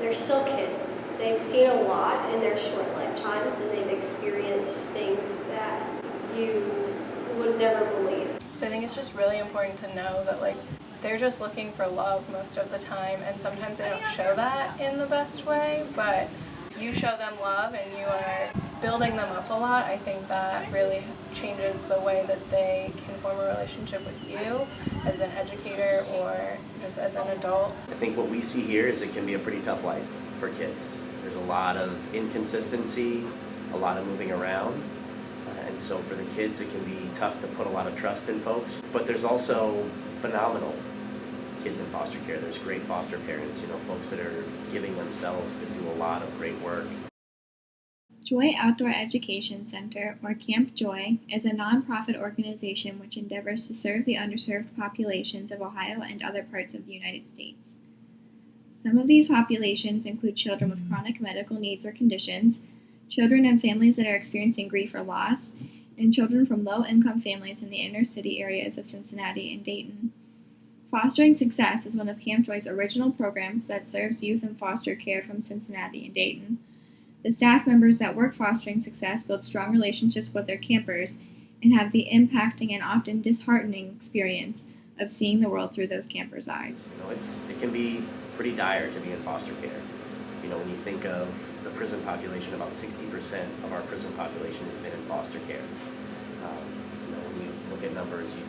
They're still kids. They've seen a lot in their short lifetimes, and they've experienced things that you would never believe. So I think it's just really important to know that they're just looking for love most of the time, and sometimes they don't show that in the best way, but you show them love and you are building them up a lot. I think that really changes the way that they can form a relationship with you as an educator or just as an adult. I think what we see here is it can be a pretty tough life for kids. There's a lot of inconsistency, a lot of moving around. And so for the kids, it can be tough to put a lot of trust in folks. But there's also phenomenal kids in foster care. There's great foster parents, folks that are giving themselves to do a lot of great work. Joy Outdoor Education Center, or Camp Joy, is a nonprofit organization which endeavors to serve the underserved populations of Ohio and other parts of the United States. Some of these populations include children with chronic medical needs or conditions, children and families that are experiencing grief or loss, and children from low-income families in the inner city areas of Cincinnati and Dayton. Fostering Success is one of Camp Joy's original programs that serves youth in foster care from Cincinnati and Dayton. The staff members that work Fostering Success build strong relationships with their campers and have the impacting and often disheartening experience of seeing the world through those campers' eyes. It can be pretty dire to be in foster care. When you think of the prison population, about 60% of our prison population has been in foster care. When you look at numbers, you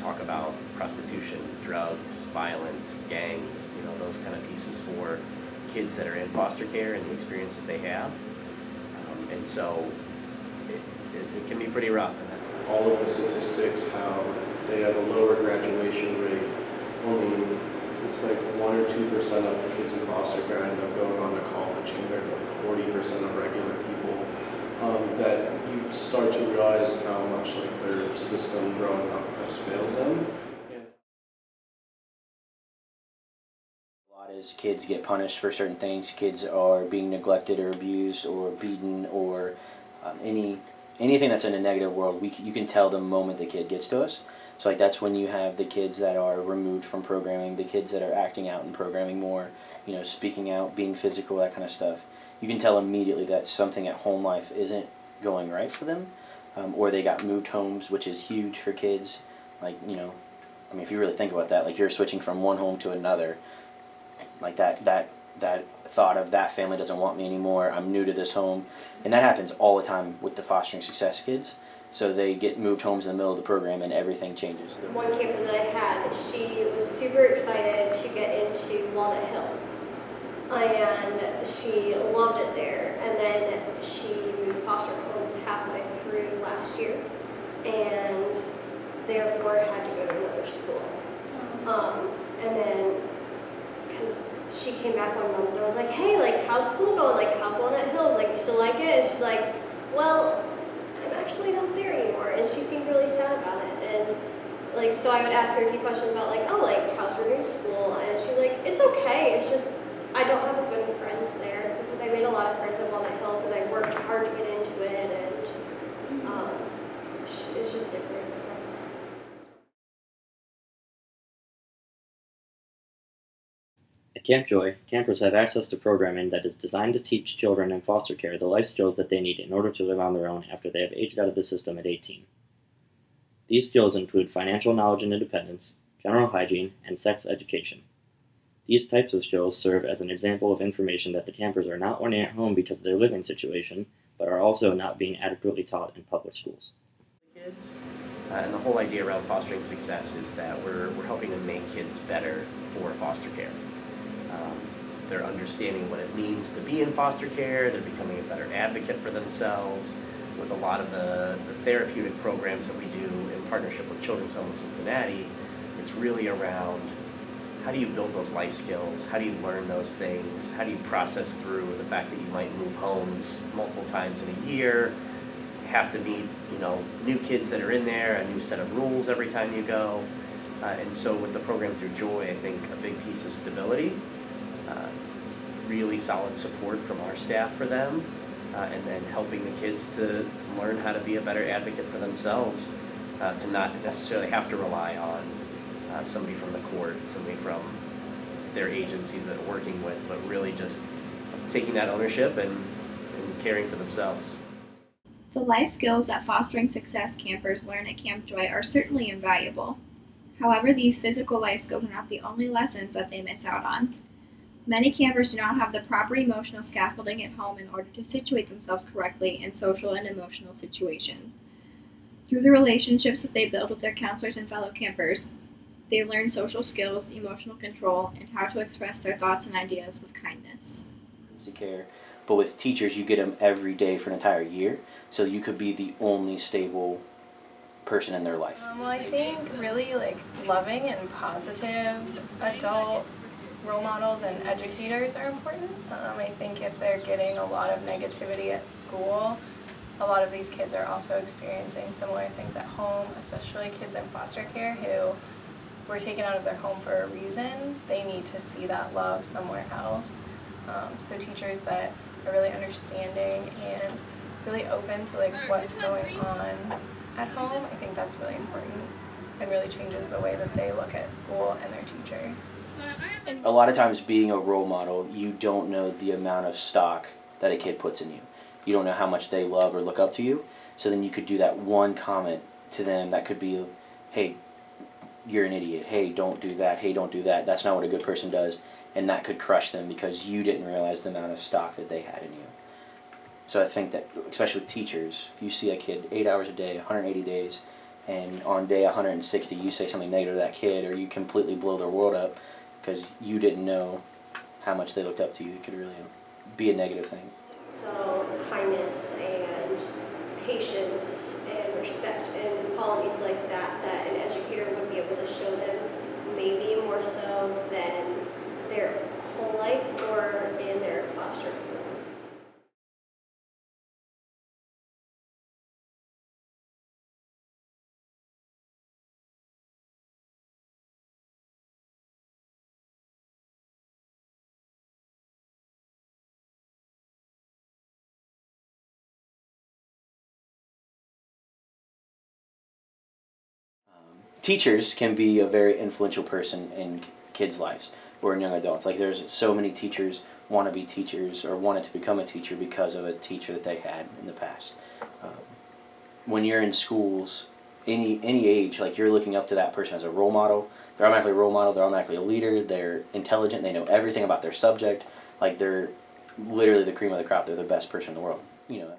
talk about prostitution, drugs, violence, gangs, those kind of pieces for kids that are in foster care and the experiences they have. And so it can be pretty rough. And that's all of the statistics, how they have a lower graduation rate. It's like 1 or 2% of kids in foster care end up going on to college compared to like 40% of regular people. That you start to realize how much their system growing up has failed them. A lot is kids get punished for certain things. Kids are being neglected or abused or beaten or anything that's in a negative world. You can tell the moment the kid gets to us. So that's when you have the kids that are removed from programming, the kids that are acting out in programming more, speaking out, being physical, that kind of stuff. You can tell immediately that something at home life isn't going right for them, or they got moved homes, which is huge for kids. If you really think about that, you're switching from one home to another, that thought of that family doesn't want me anymore, I'm new to this home, and that happens all the time with the Fostering Success kids. So they get moved homes in the middle of the program and everything changes. One camper that I had, she was super excited to get into Walnut Hills. And she loved it there. And then she moved foster homes halfway through last year and therefore had to go to another school. And then, because she came back 1 month and I was like, hey, how's school going? How's Walnut Hills? You still like it? And she's like, well, I'm actually not there anymore. And she seemed really sad about it. And so I would ask her a few questions about how's your new school? And she's like, it's okay. It's just I don't have as many friends there because I made a lot of friends at Walnut Hills and I worked hard to get into it, and it's just different. So. At Camp Joy, campers have access to programming that is designed to teach children in foster care the life skills that they need in order to live on their own after they have aged out of the system at 18. These skills include financial knowledge and independence, general hygiene, and sex education. These types of skills serve as an example of information that the campers are not learning at home because of their living situation, but are also not being adequately taught in public schools. Kids, and the whole idea around Fostering Success is that we're helping to make kids better for foster care. They're understanding what it means to be in foster care. They're becoming a better advocate for themselves. With a lot of the therapeutic programs that we do in partnership with Children's Home of Cincinnati, it's really around how do you build those life skills? How do you learn those things? How do you process through the fact that you might move homes multiple times in a year? You have to meet, new kids that are in there, a new set of rules every time you go. And so with the program through Joy, I think a big piece is stability, really solid support from our staff for them, and then helping the kids to learn how to be a better advocate for themselves, to not necessarily have to rely on somebody from the court, somebody from their agencies that they're working with, but really just taking that ownership and caring for themselves. The life skills that Fostering Success campers learn at Camp Joy are certainly invaluable. However, these physical life skills are not the only lessons that they miss out on. Many campers do not have the proper emotional scaffolding at home in order to situate themselves correctly in social and emotional situations. Through the relationships that they build with their counselors and fellow campers, they learn social skills, emotional control, and how to express their thoughts and ideas with kindness. Care, but with teachers, you get them every day for an entire year, so you could be the only stable person in their life. Well, I think really like loving and positive adult role models and educators are important. I think if they're getting a lot of negativity at school, a lot of these kids are also experiencing similar things at home, especially kids in foster care who were taken out of their home for a reason. They need to see that love somewhere else. So teachers that are really understanding and really open to like what's going on at home, I think that's really important and really changes the way that they look at school and their teachers. A lot of times being a role model, you don't know the amount of stock that a kid puts in you. You don't know how much they love or look up to you. So then you could do that one comment to them that could be, hey, you're an idiot. Hey, don't do that. Hey, don't do that. That's not what a good person does. And that could crush them because you didn't realize the amount of stock that they had in you. So I think that, especially with teachers, if you see a kid 8 hours a day, 180 days, and on day 160 you say something negative to that kid, or you completely blow their world up because you didn't know how much they looked up to you, it could really be a negative thing. So kindness and patience and respect and qualities like that that an educator would be able to show them, maybe more so than their home life or in their foster home. Teachers can be a very influential person in kids' lives or in young adults. Like there's so many teachers want to be teachers or wanted to become a teacher because of a teacher that they had in the past. When you're in schools, any age, like you're looking up to that person as a role model. They're automatically a role model. They're automatically a leader. They're intelligent. They know everything about their subject. Like they're literally the cream of the crop. They're the best person in the world. You know.